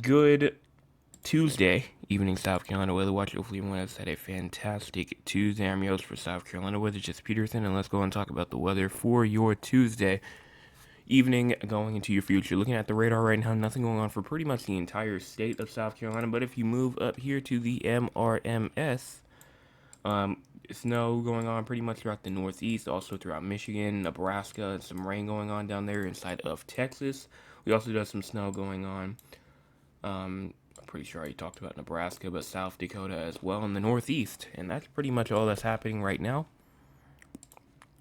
Good Tuesday evening, South Carolina weather watch. Hopefully, everyone has had a fantastic Tuesday. I'm your host for South Carolina weather, Jess Peterson, and let's go and talk about the weather for your Tuesday evening going into your future. Looking at the radar right now, nothing going on for pretty much the entire state of South Carolina. But if you move up here to the MRMS, snow going on pretty much throughout the Northeast, also throughout Michigan, Nebraska, and some rain going on down there inside of Texas. We also do have some snow going on. I'm pretty sure I talked about Nebraska, but South Dakota as well in the Northeast. And that's pretty much all that's happening right now.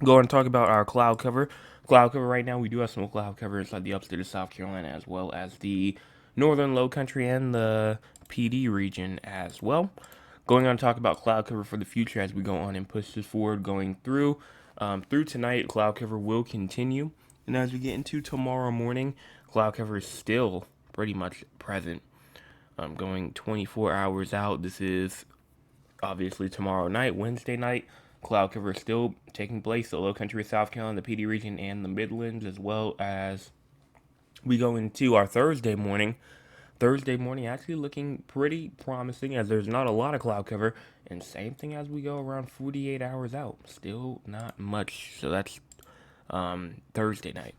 Go and talk about our cloud cover. Cloud cover right now, we do have some cloud cover inside the upstate of South Carolina as well as the northern low country and the PD region as well. Going on to talk about cloud cover for the future as we go on and push this forward going through tonight, cloud cover will continue. And as we get into tomorrow morning, cloud cover is still pretty much present. Going 24 hours out. This is obviously tomorrow night, Wednesday night. Cloud cover is still taking place. The low country of South Carolina, the PD region, and the Midlands, as well as we go into our Thursday morning. Thursday morning actually looking pretty promising as there's not a lot of cloud cover. And same thing as we go around 48 hours out. Still not much. So that's Thursday night.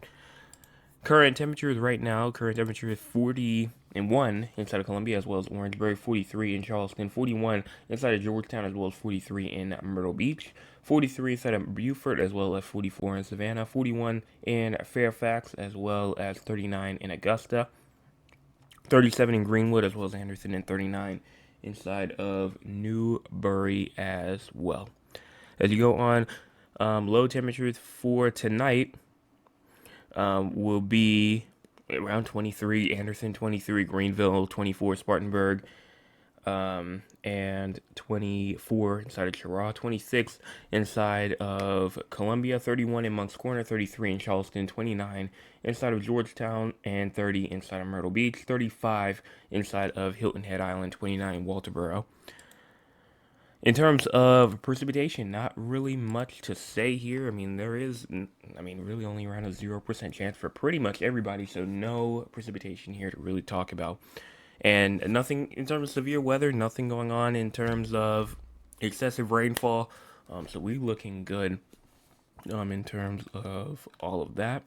Current temperatures right now, current temperature is 41 inside of Columbia as well as Orangeburg, 43 in Charleston, 41 inside of Georgetown as well as 43 in Myrtle Beach, 43 inside of Beaufort as well as 44 in Savannah, 41 in Fairfax as well as 39 in Augusta, 37 in Greenwood as well as Anderson, and 39 inside of Newbury as well. As you go on, low temperatures for tonight will be around 23, Anderson 23, Greenville 24, Spartanburg, and 24 inside of Cheraw, 26 inside of Columbia, 31 in Moncks Corner, 33 in Charleston, 29 inside of Georgetown, and 30 inside of Myrtle Beach, 35 inside of Hilton Head Island, 29 Walterboro. In terms of precipitation, not really much to say here. I mean, really only around a 0% chance for pretty much everybody, so no precipitation here to really talk about. And nothing in terms of severe weather, nothing going on in terms of excessive rainfall. So we looking good in terms of all of that.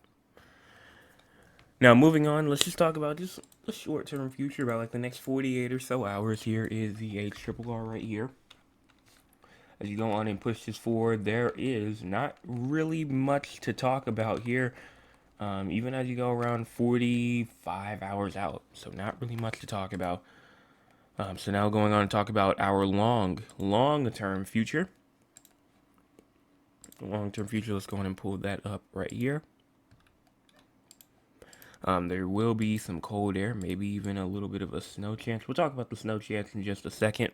Now, moving on, let's just talk about just a short-term future about like the next 48 or so hours. Here is the HRRR right here. As you go on and push this forward, there is not really much to talk about here, even as you go around 45 hours out. So not really much to talk about. So now going on to talk about our long-term future. Long-term future, let's go on and pull that up right here. There will be some cold air, maybe even a little bit of a snow chance. We'll talk about the snow chance in just a second.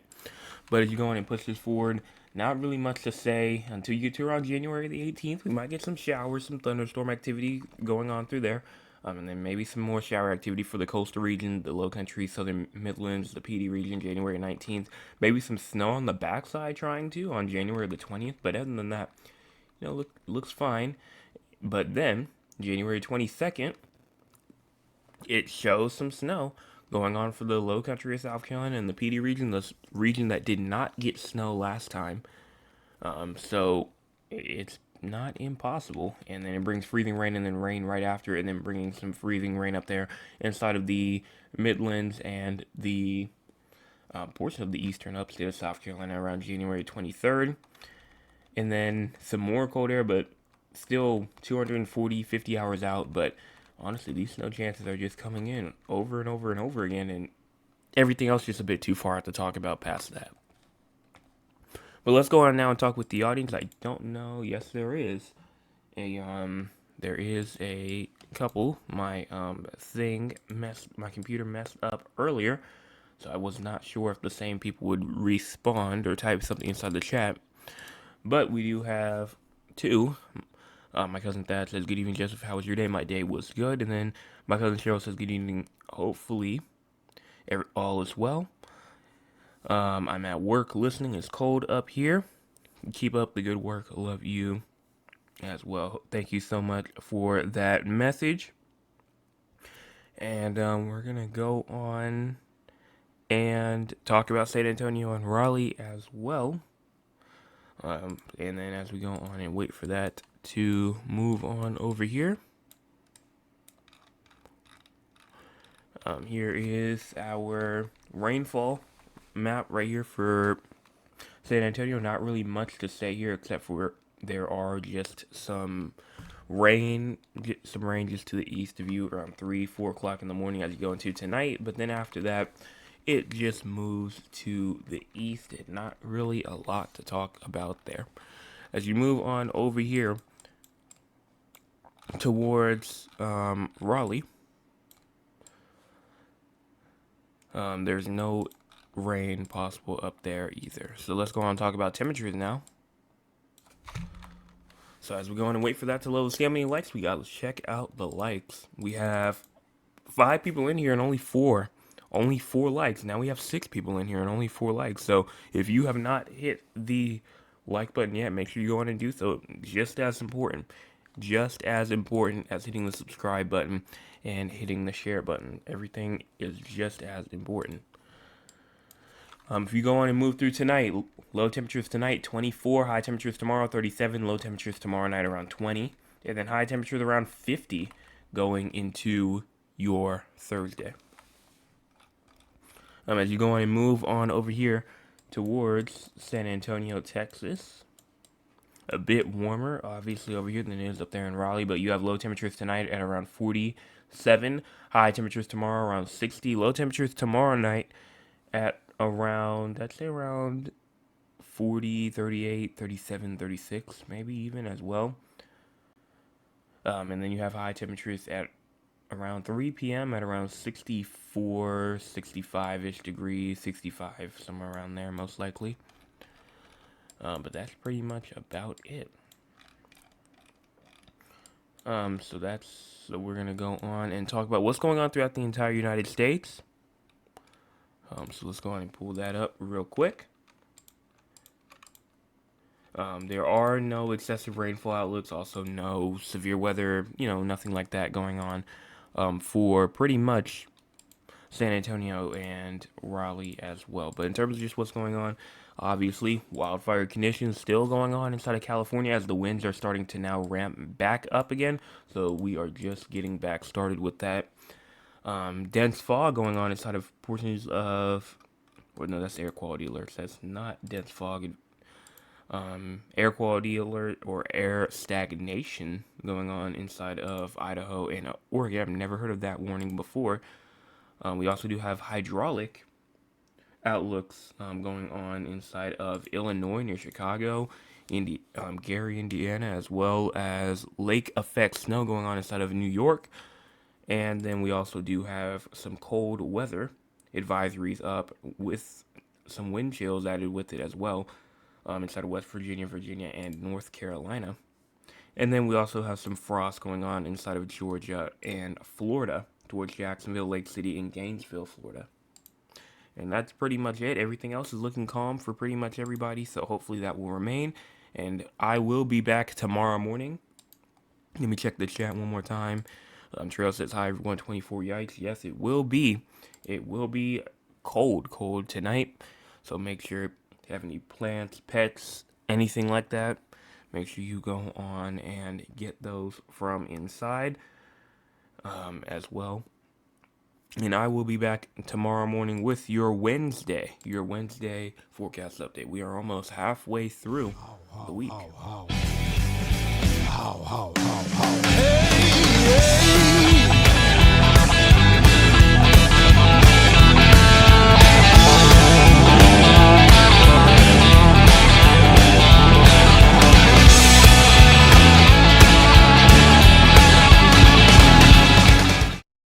But as you go on and push this forward, not really much to say until you get to around January the 18th. We might get some showers, some thunderstorm activity going on through there. And then maybe some more shower activity for the coastal region, the low country, southern Midlands, the PD region, January 19th. Maybe some snow on the backside trying to on January the 20th. But other than that, looks fine. But then, January 22nd, it shows some snow going on for the low country of South Carolina and the PD region, the region that did not get snow last time. So it's not impossible. And then it brings freezing rain and then rain right after, and then bringing some freezing rain up there inside of the Midlands and the portion of the eastern upstate of South Carolina around January 23rd. And then some more cold air, but still 240, 50 hours out. But honestly, these snow chances are just coming in over and over and over again, and everything else just a bit too far to talk about past that. But let's go on now and talk with the audience. I don't know. Yes, there is a couple. My my computer messed up earlier, so I was not sure if the same people would respond or type something inside the chat. But we do have two. My cousin Thad says, "Good evening, Joseph. How was your day?" My day was good. And then my cousin Cheryl says, "Good evening. Hopefully, all is well. I'm at work listening. It's cold up here. Keep up the good work. Love you as well." Thank you so much for that message. And we're going to go on and talk about San Antonio and Raleigh as well. And then as we go on and wait for that to move on over here. Here is our rainfall map right here for San Antonio. Not really much to say here except for there are just some rain just to the east of you around 3-4 o'clock in the morning as you go into tonight. But then after that, it just moves to the east, and not really a lot to talk about there. As you move on over here towards Raleigh, there's no rain possible up there either. So let's go on and talk about temperatures now. So as we go on and wait for that to load, see how many likes we got. Let's check out the likes. We have 5 people in here and only 4 likes. Now we have 6 people in here and only 4 likes. So if you have not hit the like button yet, make sure you go on and do so. Just as important as hitting the subscribe button and hitting the share button. Everything is just as important. If you go on and move through tonight, low temperatures tonight 24, high temperatures tomorrow 37, low temperatures tomorrow night around 20, and then high temperatures around 50 going into your Thursday. As you go on and move on over here towards San Antonio, Texas, a bit warmer obviously over here than it is up there in Raleigh, but you have low temperatures tonight at around 47, high temperatures tomorrow around 60, low temperatures tomorrow night at around, I'd say around 40, 38, 37, 36, maybe even as well. And then you have high temperatures at around 3 p.m. at around 64, 65-ish degrees, 65, somewhere around there most likely. But that's pretty much about it. So we're going to go on and talk about what's going on throughout the entire United States. So let's go on and pull that up real quick. There are no excessive rainfall outlooks, also no severe weather, nothing like that going on for pretty much San Antonio and Raleigh as well. But in terms of just what's going on, obviously, wildfire conditions still going on inside of California as the winds are starting to now ramp back up again. So we are just getting back started with that. Dense fog going on inside of portions of, or no, that's air quality alerts. That's not dense fog. Air quality alert or air stagnation going on inside of Idaho and Oregon. I've never heard of that warning before. We also do have hydraulic outlooks going on inside of Illinois near Chicago, Gary, Indiana, as well as lake effect snow going on inside of New York. And then we also do have some cold weather advisories up with some wind chills added with it as well inside of West Virginia, and North Carolina. And then we also have some frost going on inside of Georgia and Florida towards Jacksonville, Lake City, and Gainesville, Florida. And that's pretty much it. Everything else is looking calm for pretty much everybody, so hopefully that will remain. And I will be back tomorrow morning. Let me check the chat one more time. Trail says, hi everyone, 24 yikes. Yes, it will be. It will be cold tonight. So make sure if you have any plants, pets, anything like that, make sure you go on and get those from inside as well. And I will be back tomorrow morning with your Wednesday forecast update. We are almost halfway through the week.